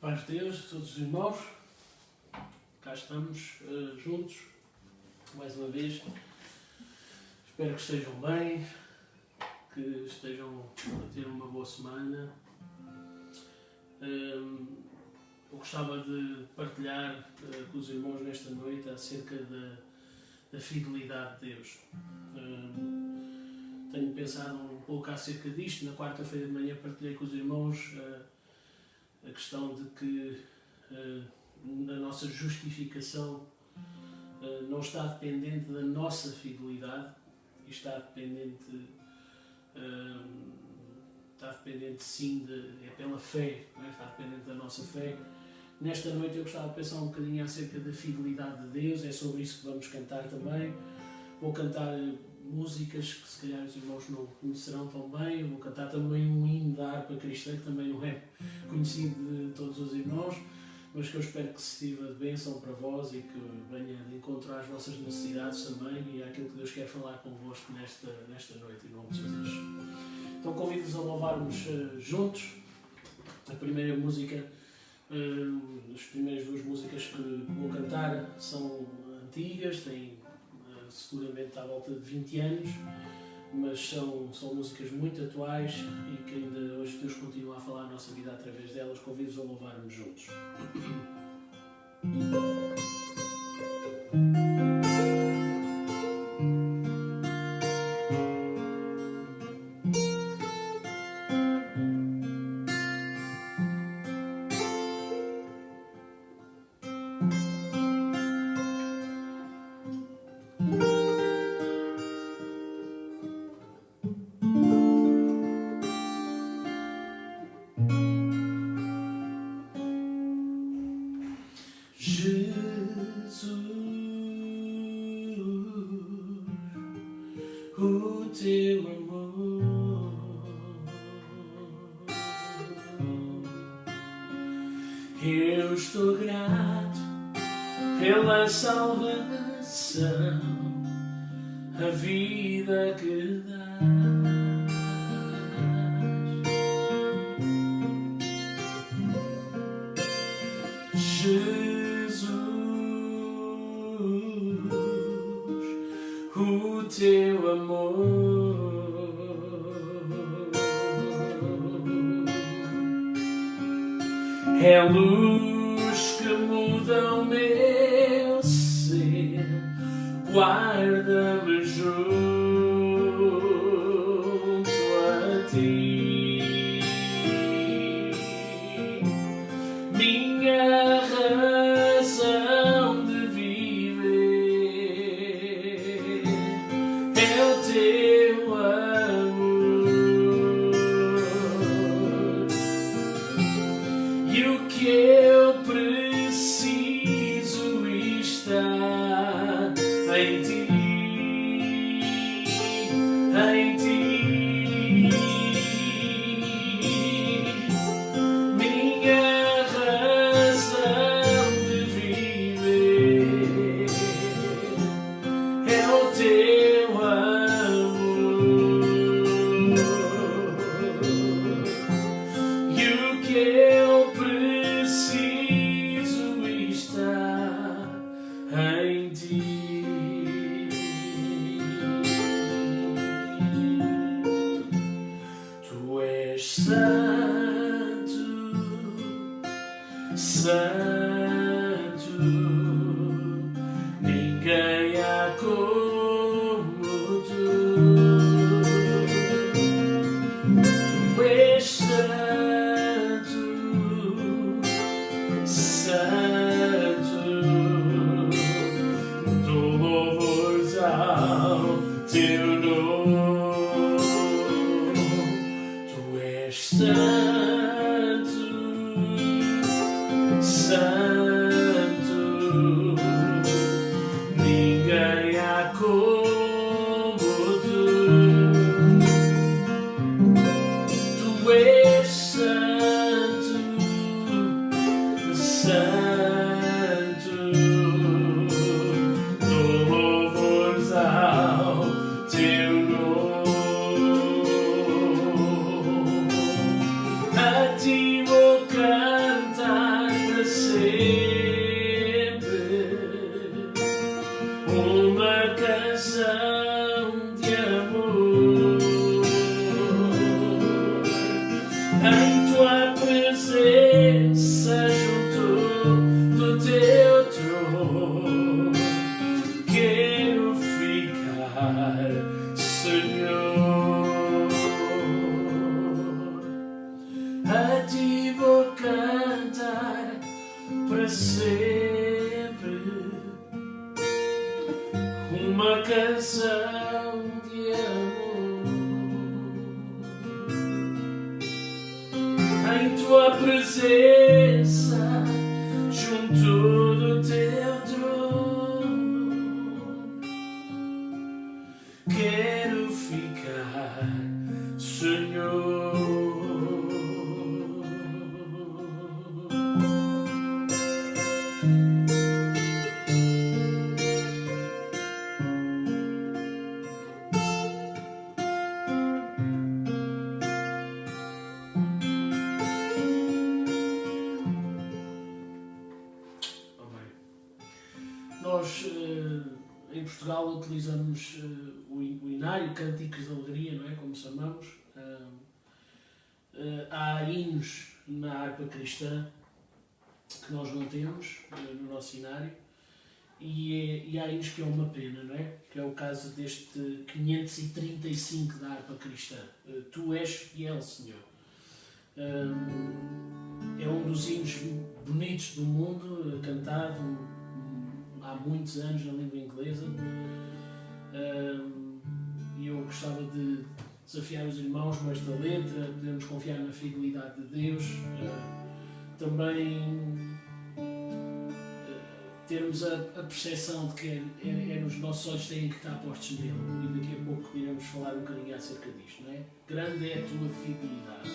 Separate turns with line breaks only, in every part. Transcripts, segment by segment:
Paz de Deus, todos os irmãos, cá estamos juntos, mais uma vez. Espero que estejam bem, que estejam a ter uma boa semana. Eu gostava de partilhar com os irmãos nesta noite acerca da fidelidade de Deus. Tenho pensado um pouco acerca disto. Na quarta-feira de manhã partilhei com os irmãos a questão de que a nossa justificação não está dependente da nossa fidelidade, e está dependente sim, é pela fé, não é? Está dependente da nossa fé. Nesta noite eu gostava de pensar um bocadinho acerca da fidelidade de Deus, é sobre isso que vamos cantar também. Vou cantar músicas que se calhar os irmãos não conhecerão tão bem. Eu vou cantar também um hino da harpa cristã, que também não é conhecido de todos os irmãos, mas que eu espero que sirva de bênção para vós e que venha de encontro às vossas necessidades também e àquilo que Deus quer falar convosco nesta noite, em nome de Jesus. Então convido-vos a louvarmos juntos. A primeira música, as primeiras duas músicas que vou cantar são antigas, têm seguramente à volta de 20 anos, mas são músicas muito atuais e que ainda hoje Deus continua a falar a nossa vida através delas. Convido-vos a louvarmos juntos. O teu amor, eu estou grato pela salvação, a vida que dás. Jesus, o teu amor é a luz que muda o meu ser, guarda-me junto a ti, minha razão de viver é o teu amor, e o que eu preciso está em ti, em ti, minha razão de viver é o teu amor, e o que eu preciso está em ti. Tu és santo, santo, ninguém há como tu. Tu és santo, santo, dou louvores ao teu nome. Tu és santo, santo, ninguém há como tu. Tu és santo, santo, dou louvores ao teu nome. em tua presença junto do teu trono. Quero ficar, Senhor. A ti vou cantar para sempre uma canção de amor. Em tua presença, junto do teu trono, quero ficar, Senhor. Nós, em Portugal, utilizamos o hinário, cânticos de alegria, não é? Como chamamos. Há hinos na harpa cristã que nós não temos no nosso hinário, e há hinos que é uma pena, não é? Que é o caso deste 535 da harpa cristã. Tu és fiel, Senhor. É um dos hinos bonitos do mundo, cantado há muitos anos na língua inglesa, e eu gostava de desafiar os irmãos com esta letra, podemos confiar na fidelidade de Deus, também termos a percepção de que os nossos olhos têm que estar postos nele, e daqui a pouco iremos falar um bocadinho acerca disto, não é? Grande é a tua fidelidade.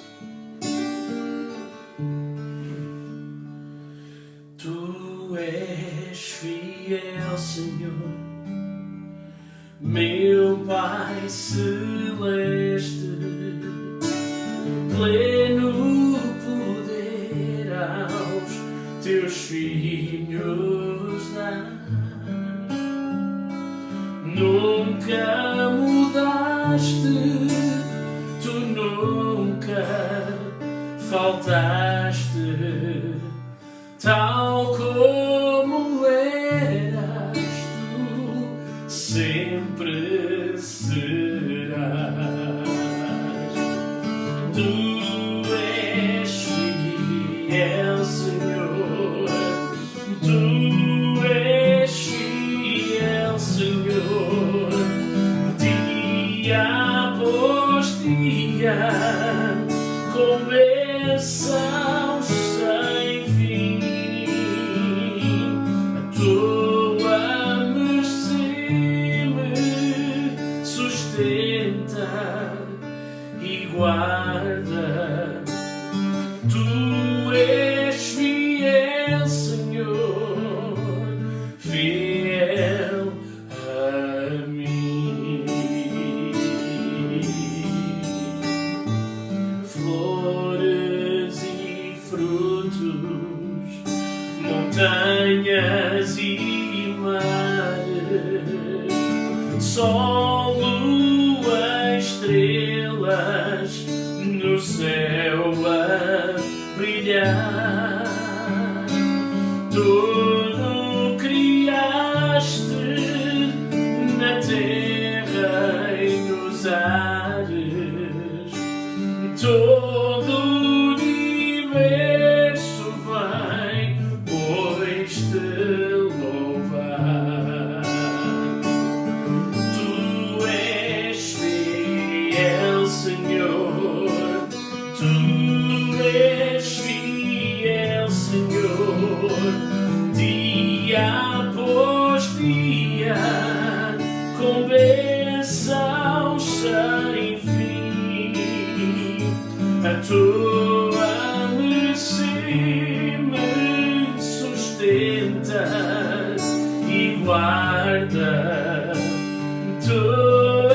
Tu és fiel, Senhor, meu Pai celeste, pleno poder aos teus filhos dá. Nunca mudaste, tu nunca faltaste, tal como eras, tu sempre serás. Tu és fiel, Senhor, tu és fiel, Senhor, dia após dia, com bênçãos sem fim. A tua mercê me sustenta e guarda. Tu és fiel, Senhor, fiel a mim. Flores e frutos, montanhas e mares, sol, lua, estrelas no céu a brilhar. Tudo criaste na terra e nos ares, todo o universo vem, pois te louvar. Tu és fiel, Senhor, tu és fiel, Senhor, dia após dia, com bênçãos sem fim. A tua mercê me sustenta e guarda. Tu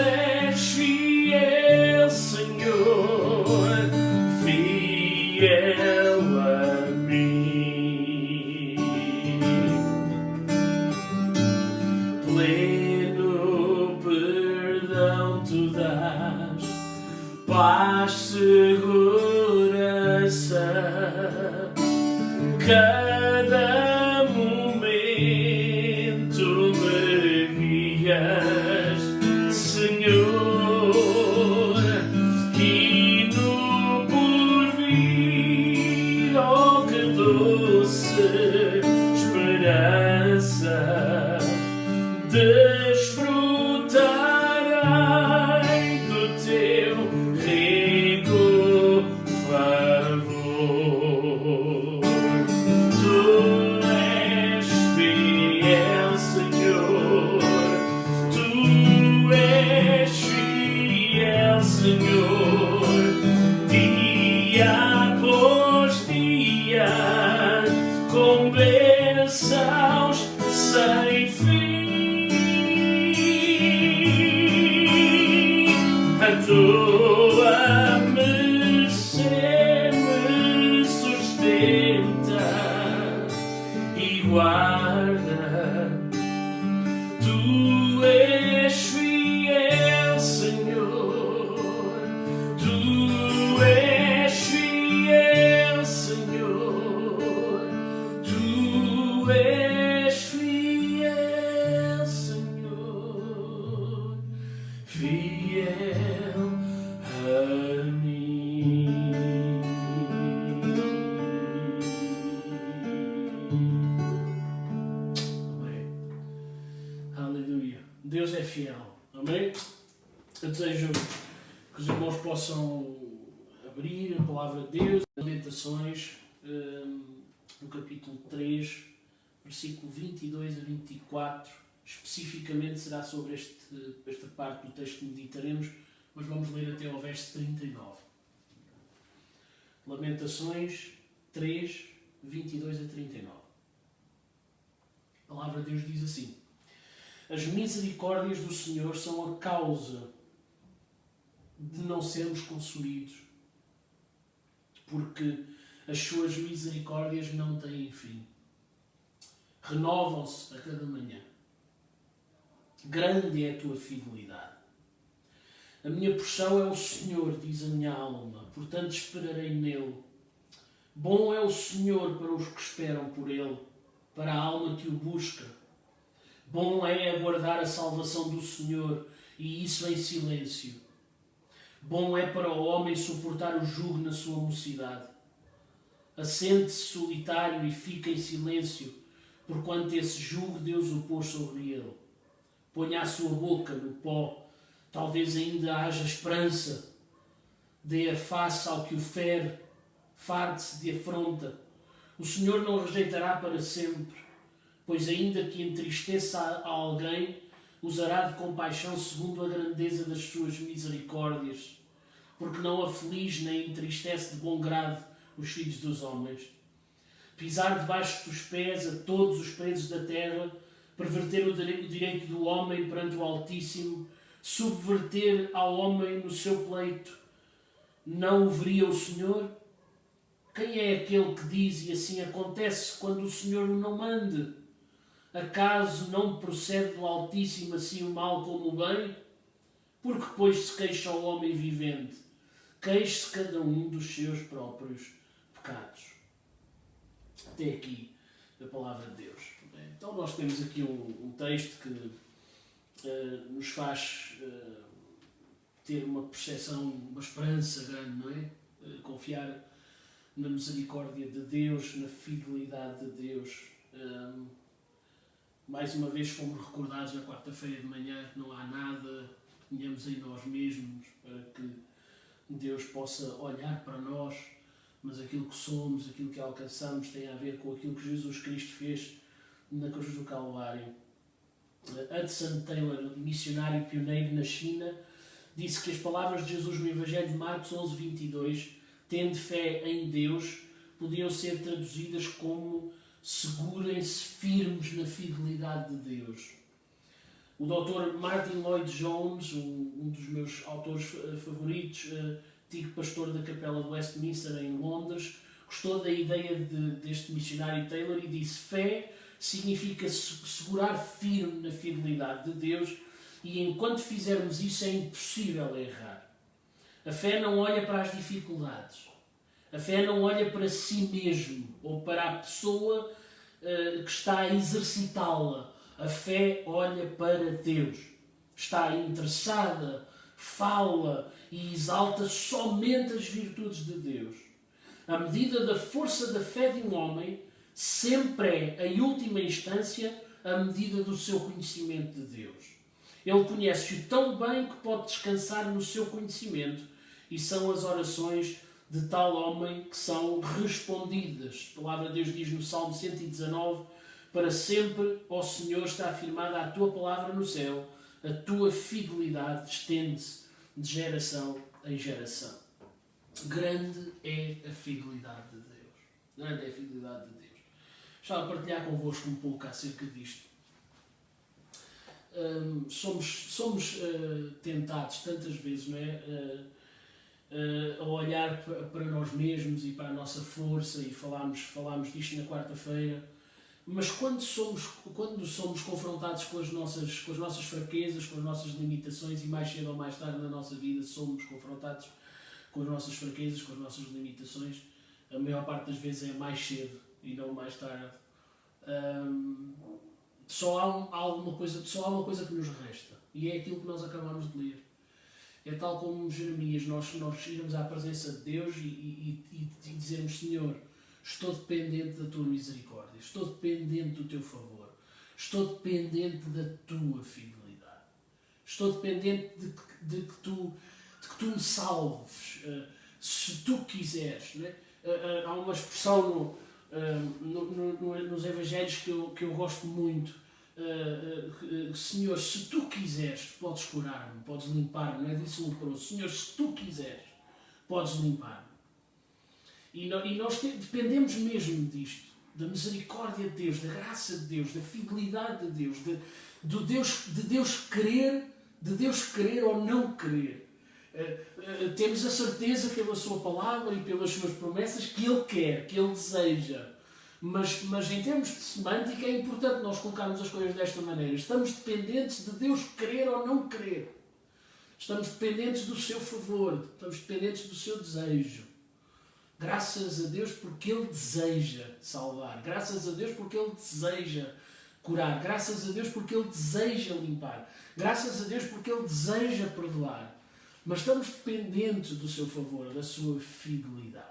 és fiel, Senhor, fiel a mim. Pleno perdão tu dás, paz, segurança, cada momento me guias, Senhor, e no porvir, oh, que doce esperança, desfrutarei do teu rico favor. Tu és fiel, Senhor, tu és fiel, Senhor, dia após dia, com bênçãos sem fim. A tua mercê me sustenta e guarda. Tu és fiel, Senhor, tu és fiel, Senhor, tu és fiel, Senhor, fiel a mim. Amém. Aleluia. Deus é fiel. Amém? Eu desejo que os irmãos possam abrir a palavra de Deus, Lamentações, no capítulo 3, versículo 22 a 24. Especificamente será sobre esta parte do texto que meditaremos, mas vamos ler até ao verso 39. Lamentações 3, 22 a 39. A palavra de Deus diz assim: as misericórdias do Senhor são a causa de não sermos consumidos, porque as suas misericórdias não têm fim. Renovam-se a cada manhã. Grande é a tua fidelidade. A minha porção é o Senhor, diz a minha alma, portanto esperarei nele. Bom é o Senhor para os que esperam por ele, para a alma que o busca. Bom é aguardar a salvação do Senhor, e isso em silêncio. Bom é para o homem suportar o jugo na sua mocidade. Assente-se solitário e fica em silêncio, porquanto esse jugo Deus o pôs sobre ele. Ponha a sua boca no pó, talvez ainda haja esperança. Dê a face ao que o fere, farde-se de afronta. O Senhor não rejeitará para sempre, pois ainda que entristeça a alguém, usará de compaixão segundo a grandeza das suas misericórdias, porque não aflige nem entristece de bom grado os filhos dos homens. Pisar debaixo dos pés a todos os presos da terra, perverter o direito do homem perante o Altíssimo, subverter ao homem no seu pleito. Não o veria o Senhor? Quem é aquele que diz e assim acontece quando o Senhor o não mande? Acaso não procede do Altíssimo assim o mal como o bem? Porque pois se queixa o homem vivente, queixe-se cada um dos seus próprios pecados. Até aqui a palavra de Deus. Então nós temos aqui um texto que nos faz ter uma percepção, uma esperança grande, não é? Confiar na misericórdia de Deus, na fidelidade de Deus. Mais uma vez fomos recordados na quarta-feira de manhã que não há nada que tenhamos em nós mesmos para que Deus possa olhar para nós, mas aquilo que somos, aquilo que alcançamos tem a ver com aquilo que Jesus Cristo fez na cruz do Calvário. Hudson Taylor, missionário pioneiro na China, disse que as palavras de Jesus no Evangelho de Marcos 11:22, tende fé em Deus, podiam ser traduzidas como segurem-se firmes na fidelidade de Deus. O Dr. Martin Lloyd-Jones, um dos meus autores favoritos, antigo pastor da Capela de Westminster em Londres, gostou da ideia deste missionário Taylor e disse: fé significa segurar firme na fidelidade de Deus, e enquanto fizermos isso é impossível errar. A fé não olha para as dificuldades. A fé não olha para si mesmo ou para a pessoa que está a exercitá-la. A fé olha para Deus. Está interessada, fala e exalta somente as virtudes de Deus. A medida da força da fé de um homem sempre é, em última instância, a medida do seu conhecimento de Deus. Ele conhece-o tão bem que pode descansar no seu conhecimento, e são as orações de tal homem que são respondidas. A palavra de Deus diz no Salmo 119: para sempre, ó Senhor, está afirmada a tua palavra no céu, a tua fidelidade estende-se de geração em geração. Grande é a fidelidade de Deus. Grande é a fidelidade de Deus. Gostava de partilhar convosco um pouco acerca disto. Somos tentados tantas vezes, não é? A olhar para nós mesmos e para a nossa força, e falámos disto na quarta-feira, mas quando somos confrontados com as nossas fraquezas, com as nossas limitações, e mais cedo ou mais tarde na nossa vida somos confrontados com as nossas fraquezas, com as nossas limitações, a maior parte das vezes é mais cedo e não mais tarde. Só há uma coisa que nos resta, e é aquilo que nós acabamos de ler. É tal como Jeremias, nós irmos à presença de Deus e dizermos: Senhor, estou dependente da tua misericórdia, estou dependente do teu favor, estou dependente da tua fidelidade, estou dependente de que tu me salves, se tu quiseres. Não é? Há uma expressão nos Evangelhos que eu gosto muito. Senhor, se tu quiseres, podes curar-me, podes limpar-me. Não é disso o leproso. Senhor, se tu quiseres, podes limpar-me. E nós dependemos mesmo disto, da misericórdia de Deus, da graça de Deus, da fidelidade de Deus, de Deus querer ou não querer. Temos a certeza pela sua palavra e pelas suas promessas que Ele quer, que Ele deseja. Mas em termos de semântica é importante nós colocarmos as coisas desta maneira. Estamos dependentes de Deus querer ou não querer. Estamos dependentes do seu favor, estamos dependentes do seu desejo. Graças a Deus porque Ele deseja salvar. Graças a Deus porque Ele deseja curar. Graças a Deus porque Ele deseja limpar. Graças a Deus porque Ele deseja perdoar. Mas estamos dependentes do seu favor, da sua fidelidade.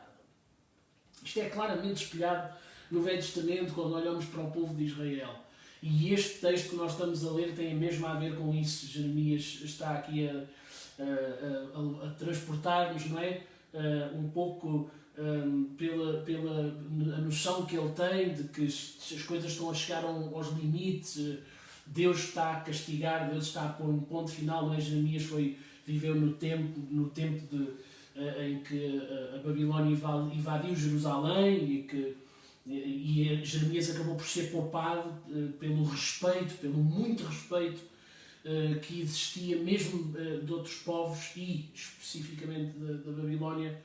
Isto é claramente espelhado no Velho Testamento, quando olhamos para o povo de Israel. E este texto que nós estamos a ler tem mesmo a ver com isso. Jeremias está aqui a transportar-nos, não é? Um pouco pela noção que ele tem de que as coisas estão a chegar aos limites, Deus está a castigar, Deus está a pôr um ponto final, não é? Jeremias viveu no tempo em que a Babilónia invadiu Jerusalém e Jeremias acabou por ser poupado pelo muito respeito que existia mesmo de outros povos e especificamente da Babilónia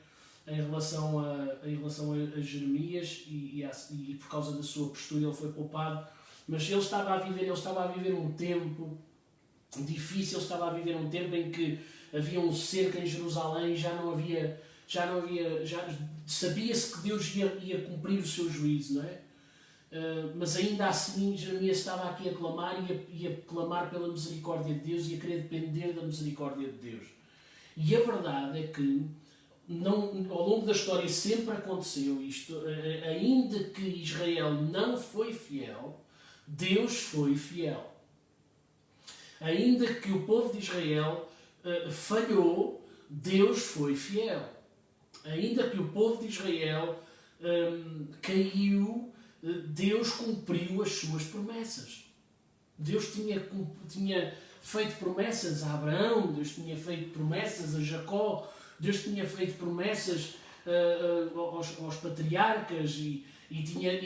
em relação a Jeremias, e por causa da sua postura ele foi poupado. Mas ele estava a viver um tempo difícil, ele estava a viver um tempo em que havia um cerco em Jerusalém, já sabia-se que Deus ia cumprir o seu juízo, não é? Mas ainda assim Jeremias estava aqui a clamar e a clamar pela misericórdia de Deus e a querer depender da misericórdia de Deus. E a verdade é que ao longo da história sempre aconteceu isto. Ainda que Israel não foi fiel, Deus foi fiel. Ainda que o povo de Israel falhou, Deus foi fiel. Ainda que o povo de Israel caiu, Deus cumpriu as suas promessas. Deus tinha feito promessas a Abraão, Deus tinha feito promessas a Jacó, Deus tinha feito promessas aos patriarcas e tinha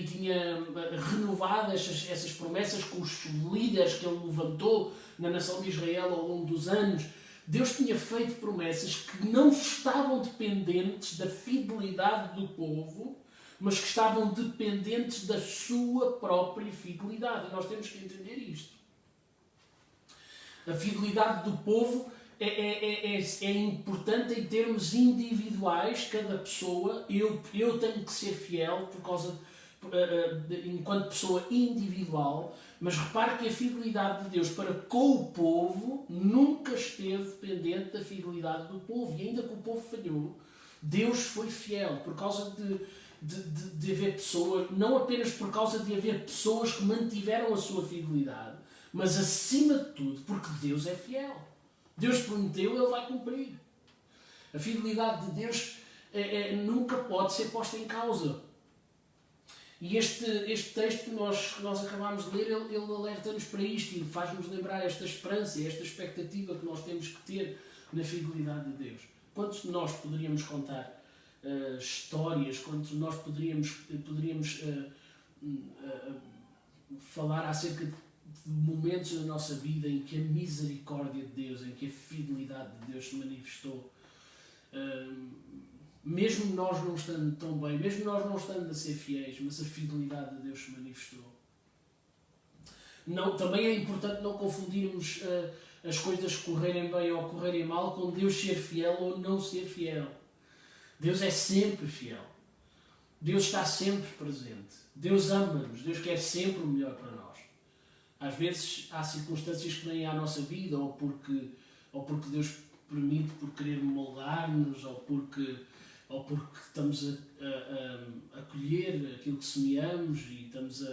renovado essas promessas com os líderes que ele levantou na nação de Israel ao longo dos anos. Deus tinha feito promessas que não estavam dependentes da fidelidade do povo, mas que estavam dependentes da sua própria fidelidade. E nós temos que entender isto. A fidelidade do povo é importante em termos individuais, cada pessoa, eu tenho que ser fiel por causa enquanto pessoa individual, mas repare que a fidelidade de Deus para com o povo nunca esteve dependente da fidelidade do povo, e ainda que o povo falhou, Deus foi fiel por causa de haver pessoas, não apenas por causa de haver pessoas que mantiveram a sua fidelidade, mas acima de tudo porque Deus é fiel. Deus prometeu, Ele vai cumprir. A fidelidade de Deus nunca pode ser posta em causa. E este texto que nós acabámos de ler, ele alerta-nos para isto e faz-nos lembrar esta esperança e esta expectativa que nós temos que ter na fidelidade de Deus. Quantos de nós poderíamos contar histórias, quantos de nós poderíamos falar acerca de momentos na nossa vida em que a misericórdia de Deus, em que a fidelidade de Deus se manifestou, mesmo nós não estando tão bem, mesmo nós não estando a ser fiéis, mas a fidelidade de Deus se manifestou. Não, também é importante não confundirmos as coisas correrem bem ou correrem mal com Deus ser fiel ou não ser fiel. Deus é sempre fiel. Deus está sempre presente. Deus ama-nos. Deus quer sempre o melhor para nós. Às vezes há circunstâncias que vêm à nossa vida, ou porque Deus permite por querer moldar-nos, ou porque estamos a colher aquilo que semeamos e estamos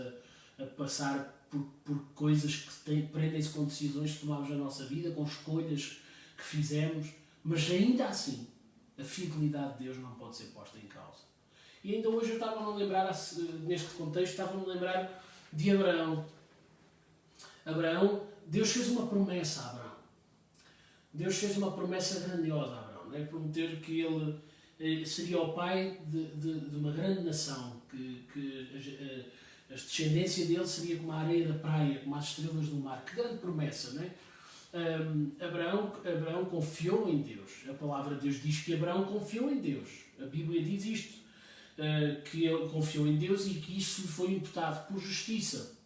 a passar por coisas que prendem-se com decisões que tomamos na nossa vida, com escolhas que fizemos, mas ainda assim a fidelidade de Deus não pode ser posta em causa. E ainda hoje eu estava-me a lembrar, neste contexto, estava-me a lembrar de Abraão. Deus fez uma promessa a Abraão. Deus fez uma promessa grandiosa a Abraão, né? Prometeu que ele seria o pai de uma grande nação, que a descendência dele seria como a areia da praia, como as estrelas do mar. Que grande promessa, não é? Abraão confiou em Deus. A palavra de Deus diz que Abraão confiou em Deus. A Bíblia diz isto, que ele confiou em Deus e que isso lhe foi imputado por justiça.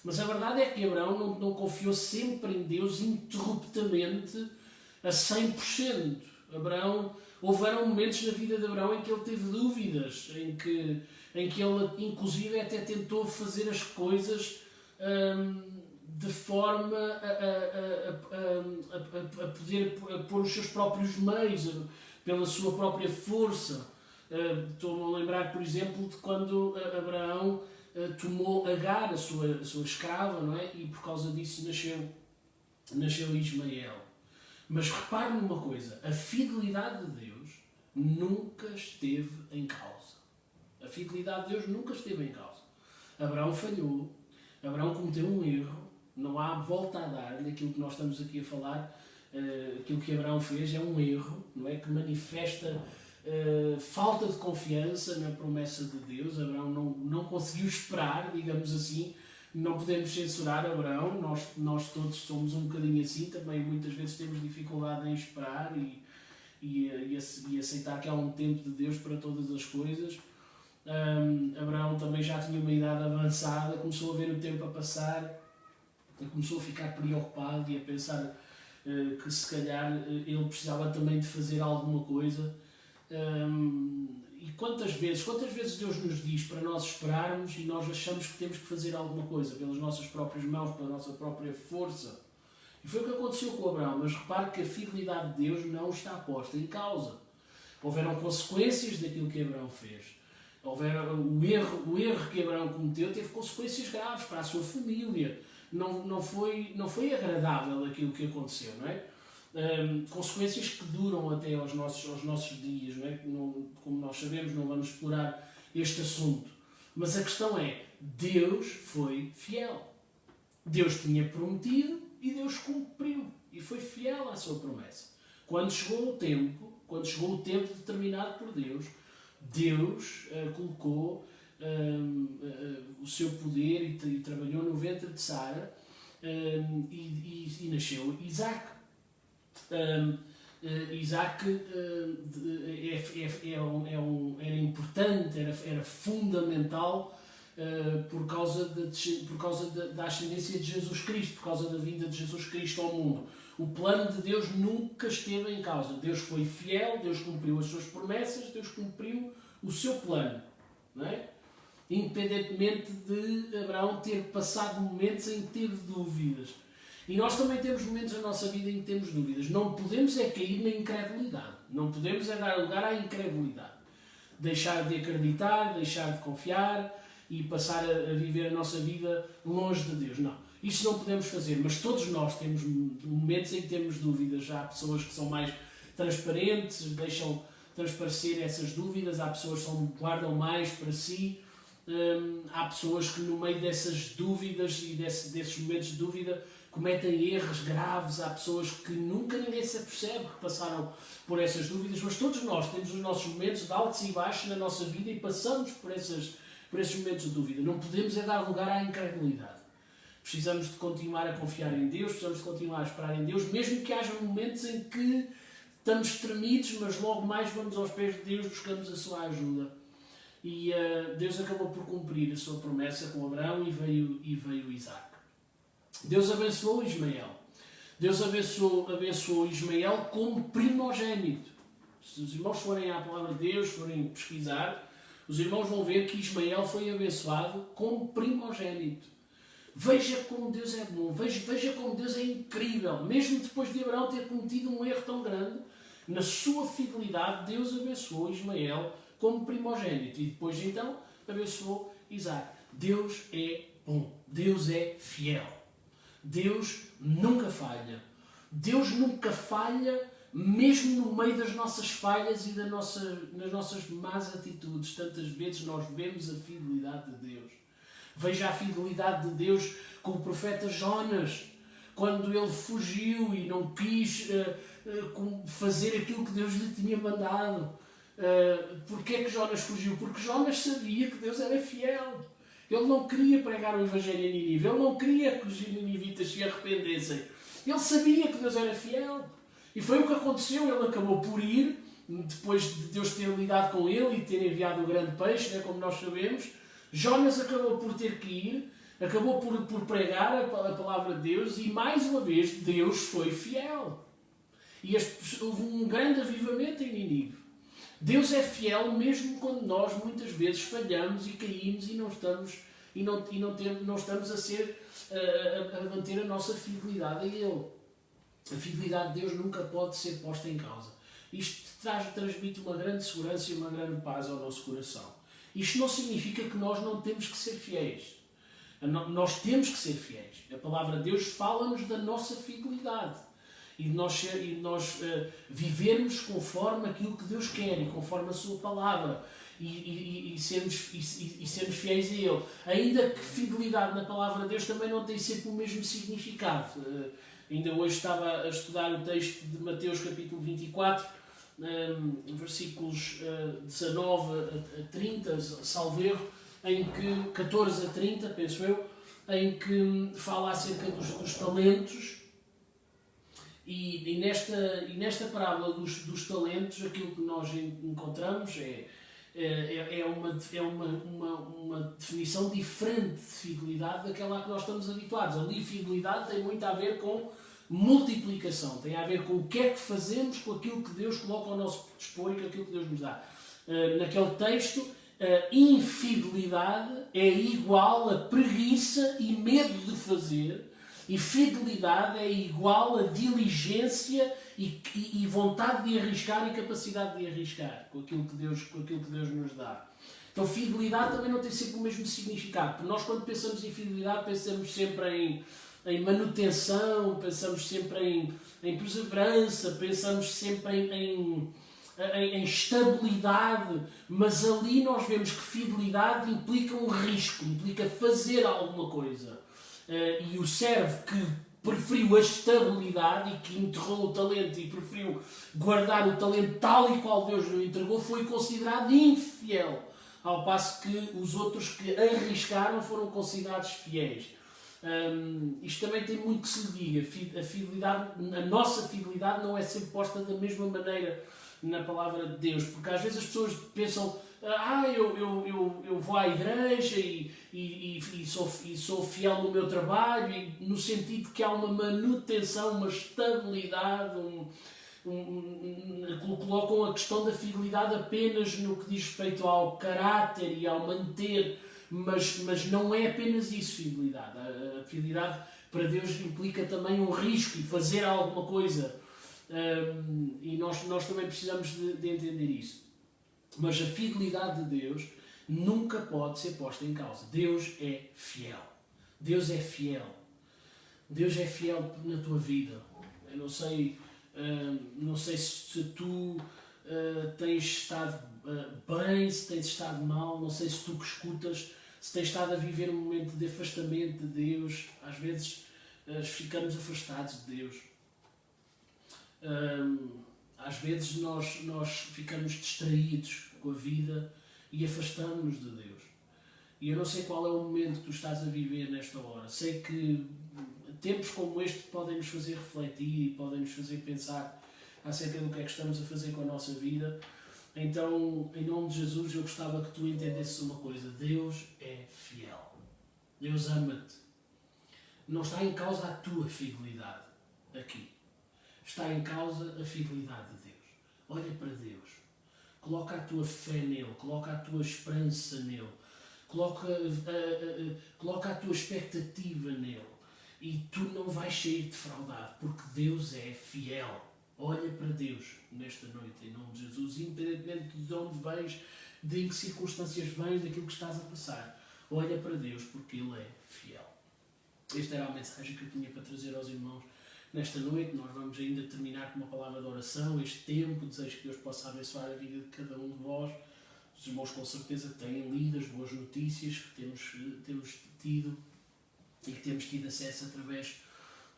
Mas a verdade é que Abraão não confiou sempre em Deus interruptamente a 100%. Houveram momentos na vida de Abraão em que ele teve dúvidas, em que ele inclusive até tentou fazer as coisas de forma a poder pôr os seus próprios meios, pela sua própria força. Estou-me a lembrar, por exemplo, de quando Abraão tomou Agar, a sua escrava, não é? E por causa disso nasceu Ismael. Mas repare numa coisa, a fidelidade de Deus nunca esteve em causa. A fidelidade de Deus nunca esteve em causa. Abraão falhou, Abraão cometeu um erro, não há volta a dar daquilo que nós estamos aqui a falar. Aquilo que Abraão fez é um erro, não é? Que manifesta falta de confiança na promessa de Deus. Abraão não conseguiu esperar, digamos assim. Não podemos censurar Abraão, nós todos somos um bocadinho assim, também muitas vezes temos dificuldade em esperar e aceitar que há um tempo de Deus para todas as coisas. Abraão também já tinha uma idade avançada, começou a ver o tempo a passar e começou a ficar preocupado e a pensar que se calhar ele precisava também de fazer alguma coisa. E quantas vezes Deus nos diz para nós esperarmos e nós achamos que temos que fazer alguma coisa pelas nossas próprias mãos, pela nossa própria força. E foi o que aconteceu com Abraão, mas repare que a fidelidade de Deus não está posta em causa. Houveram consequências daquilo que Abraão fez. O erro que Abraão cometeu teve consequências graves para a sua família. Não foi agradável aquilo que aconteceu, não é? Consequências que duram até aos nossos dias, não é? Como nós sabemos, não vamos explorar este assunto. Mas a questão é, Deus foi fiel. Deus tinha prometido e Deus cumpriu. E foi fiel à sua promessa. Quando chegou o tempo determinado por Deus, Deus colocou o seu poder e trabalhou no ventre de Sara e nasceu Isaac. Isaac era importante, era fundamental por causa da ascendência de Jesus Cristo, por causa da vinda de Jesus Cristo ao mundo. O plano de Deus nunca esteve em causa. Deus foi fiel, Deus cumpriu as suas promessas, Deus cumpriu o seu plano. Não é? Independentemente de Abraão ter passado momentos em que teve dúvidas. E nós também temos momentos na nossa vida em que temos dúvidas. Não podemos é cair na incredulidade. Não podemos é dar lugar à incredulidade. Deixar de acreditar, deixar de confiar e passar a viver a nossa vida longe de Deus. Não. Isso não podemos fazer, mas todos nós temos momentos em que temos dúvidas. Há pessoas que são mais transparentes, deixam transparecer essas dúvidas. Há pessoas que guardam mais para si. Há pessoas que no meio dessas dúvidas e desses momentos de dúvida cometem erros graves. Há pessoas que nunca ninguém se apercebe que passaram por essas dúvidas, mas todos nós temos os nossos momentos de altos e baixos na nossa vida e passamos por esses momentos de dúvida. Não podemos é dar lugar à incredulidade. Precisamos de continuar a confiar em Deus, precisamos de continuar a esperar em Deus, mesmo que haja momentos em que estamos tremidos, mas logo mais vamos aos pés de Deus, buscamos a sua ajuda. E Deus acabou por cumprir a sua promessa com Abraão e veio Isaac. Deus abençoou Ismael. Deus abençoou Ismael como primogênito. Se os irmãos forem à palavra de Deus, forem pesquisar, os irmãos vão ver que Ismael foi abençoado como primogênito. Veja como Deus é bom, veja como Deus é incrível. Mesmo depois de Abraão ter cometido um erro tão grande, na sua fidelidade, Deus abençoou Ismael como primogênito. E depois então abençoou Isaac. Deus é bom, Deus é fiel. Deus nunca falha. Deus nunca falha, mesmo no meio das nossas falhas e nas nossas más atitudes. Tantas vezes nós vemos a fidelidade de Deus. Veja a fidelidade de Deus com o profeta Jonas, quando ele fugiu e não quis fazer aquilo que Deus lhe tinha mandado. Porquê é que Jonas fugiu? Porque Jonas sabia que Deus era fiel. Ele não queria pregar o Evangelho em Nínive, ele não queria que os ninivitas se arrependessem. Ele sabia que Deus era fiel. E foi o que aconteceu, ele acabou por ir, depois de Deus ter lidado com ele e ter enviado o grande peixe, como nós sabemos. Jonas acabou por ter que ir, acabou por pregar a palavra de Deus e, mais uma vez, Deus foi fiel. E houve um grande avivamento em Nínive. Deus é fiel mesmo quando nós, muitas vezes, falhamos e caímos e não estamos a manter a nossa fidelidade a Ele. A fidelidade de Deus nunca pode ser posta em causa. Isto transmite uma grande segurança e uma grande paz ao nosso coração. Isto não significa que nós não temos que ser fiéis. Nós temos que ser fiéis. A palavra de Deus fala-nos da nossa fidelidade. E nós vivermos conforme aquilo que Deus quer e conforme a sua palavra. E sermos fiéis a Ele. Ainda que fidelidade na palavra de Deus também não tem sempre o mesmo significado. Ainda hoje estava a estudar o texto de Mateus capítulo 24, versículos 19 a 30, salvo erro, em que 14 a 30, penso eu, em que fala acerca dos talentos. E nesta parábola dos talentos, aquilo que nós encontramos é uma definição diferente de fidelidade daquela a que nós estamos habituados. Ali, fidelidade tem muito a ver com multiplicação, tem a ver com o que é que fazemos com aquilo que Deus coloca ao nosso dispor e com aquilo que Deus nos dá. Naquele texto, infidelidade é igual a preguiça e medo de fazer, e fidelidade é igual a diligência e vontade de arriscar e capacidade de arriscar com aquilo que Deus nos dá. Então, fidelidade também não tem sempre o mesmo significado, porque nós, quando pensamos em fidelidade, pensamos sempre em manutenção, pensamos sempre em perseverança, pensamos sempre em estabilidade, mas ali nós vemos que fidelidade implica um risco, implica fazer alguma coisa. E o servo que preferiu a estabilidade e que enterrou o talento e preferiu guardar o talento tal e qual Deus lhe entregou foi considerado infiel, ao passo que os outros que arriscaram foram considerados fiéis. Isto também tem muito que se lhe diga. A nossa fidelidade não é sempre posta da mesma maneira na palavra de Deus, porque às vezes as pessoas pensam eu vou à igreja e sou fiel no meu trabalho, e no sentido que há uma manutenção, uma estabilidade, colocam a questão da fidelidade apenas no que diz respeito ao caráter e ao manter, mas não é apenas isso, fidelidade. A fidelidade para Deus implica também um risco e fazer alguma coisa, e nós também precisamos de entender isso. Mas a fidelidade de Deus nunca pode ser posta em causa. Deus é fiel. Deus é fiel. Deus é fiel na tua vida. Eu não sei se tu tens estado bem, se tens estado mal, não sei se tu que escutas, se tens estado a viver um momento de afastamento de Deus. Às vezes ficamos afastados de Deus. Às vezes nós ficamos distraídos com a vida e afastamos-nos de Deus. E eu não sei qual é o momento que tu estás a viver nesta hora. Sei que tempos como este podem nos fazer refletir e podem nos fazer pensar acerca do que é que estamos a fazer com a nossa vida. Então, em nome de Jesus, eu gostava que tu entendesses uma coisa. Deus é fiel. Deus ama-te. Não está em causa a tua fidelidade aqui. Está em causa a fidelidade de Deus. Olha para Deus. Coloca a tua fé nele. Coloca a tua esperança nele. Coloca a tua expectativa nele. E tu não vais sair defraudado, porque Deus é fiel. Olha para Deus nesta noite, em nome de Jesus, independentemente de onde vens, de em que circunstâncias vens, daquilo que estás a passar. Olha para Deus, porque Ele é fiel. Esta era a mensagem que eu tinha para trazer aos irmãos nesta noite. Nós vamos ainda terminar com uma palavra de oração. Este tempo, desejo que Deus possa abençoar a vida de cada um de vós. Os irmãos com certeza têm lido as boas notícias que temos tido e que temos tido acesso através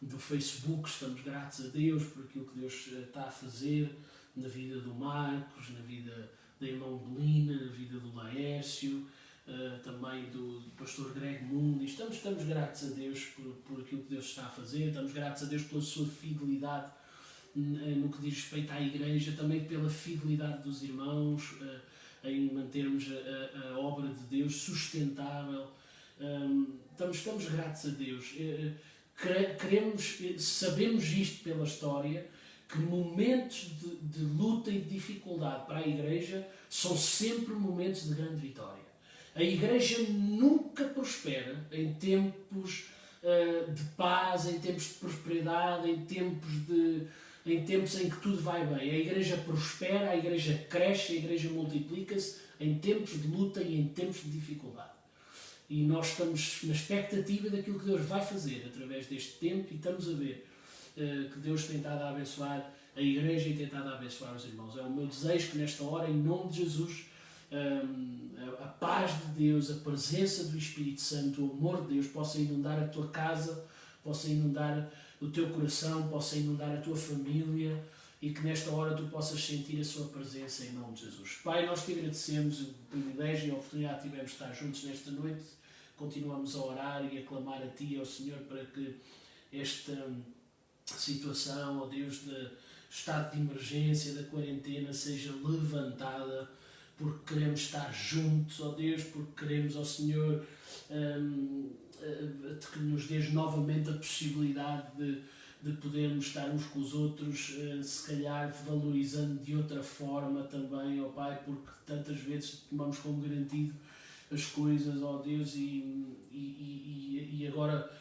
do Facebook. Estamos gratos a Deus por aquilo que Deus está a fazer na vida do Marcos, na vida da irmã Belina, na vida do Laércio, também do pastor Greg Mundi. Estamos gratos a Deus por aquilo que Deus está a fazer. Estamos gratos a Deus pela sua fidelidade no que diz respeito à igreja, também pela fidelidade dos irmãos em mantermos a obra de Deus sustentável. Estamos gratos a Deus. Sabemos isto pela história, que momentos de luta e de dificuldade para a igreja são sempre momentos de grande vitória. A igreja nunca prospera em tempos de paz, em tempos de prosperidade, em tempos em que tudo vai bem. A igreja prospera, a igreja cresce, a igreja multiplica-se em tempos de luta e em tempos de dificuldade. E nós estamos na expectativa daquilo que Deus vai fazer através deste tempo, e estamos a ver que Deus tem estado a abençoar a igreja e tem estado a abençoar os irmãos. É o meu desejo que nesta hora, em nome de Jesus, a paz de Deus, a presença do Espírito Santo, o amor de Deus possa inundar a tua casa, possa inundar o teu coração, possa inundar a tua família, e que nesta hora tu possas sentir a sua presença em nome de Jesus. Pai, nós te agradecemos o privilégio e a oportunidade que tivemos de estar juntos nesta noite. Continuamos a orar e a clamar a Ti, ao Senhor, para que esta situação, ó Deus, de estado de emergência, da quarentena, seja levantada, porque queremos estar juntos, ó Deus, porque queremos, ó Senhor, que nos dês novamente a possibilidade de podermos estar uns com os outros, se calhar valorizando de outra forma também, ó Pai, porque tantas vezes tomamos como garantido as coisas, ó Deus, e agora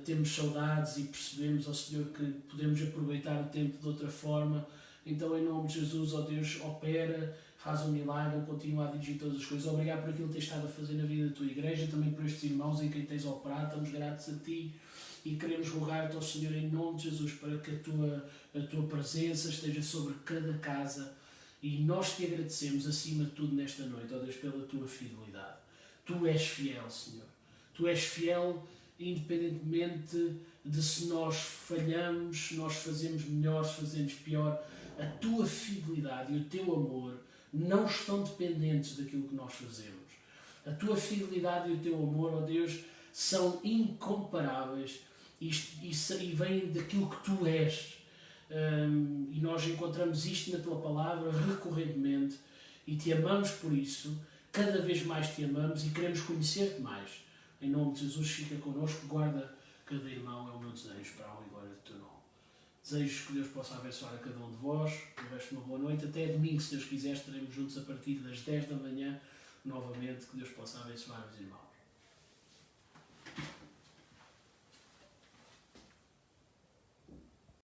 temos saudades e percebemos, ó Senhor, que podemos aproveitar o tempo de outra forma. Então, em nome de Jesus, ó Deus, opera, faz um milagre, continua a dirigir todas as coisas. Obrigado por aquilo que tens estado a fazer na vida da tua igreja, também por estes irmãos em quem tens operado. Estamos gratos a Ti e queremos rogar-te ao Senhor, em nome de Jesus, para que a tua presença esteja sobre cada casa, e nós te agradecemos acima de tudo nesta noite, ó Deus, pela tua fidelidade. Tu és fiel, Senhor. Tu és fiel independentemente de se nós falhamos, se nós fazemos melhor, se fazemos pior. A tua fidelidade e o teu amor não estão dependentes daquilo que nós fazemos. A tua fidelidade e o teu amor, ó Deus, são incomparáveis e vêm daquilo que Tu és. E nós encontramos isto na Tua Palavra recorrentemente, e te amamos por isso, cada vez mais te amamos e queremos conhecer-te mais. Em nome de Jesus, fica connosco, guarda cada irmão, é o meu desejo para a honra e glória do teu nome. Desejo que Deus possa abençoar a cada um de vós, que tiveste uma boa noite, até domingo, se Deus quiser, estaremos juntos a partir das 10 da manhã, novamente, que Deus possa abençoar os irmãos.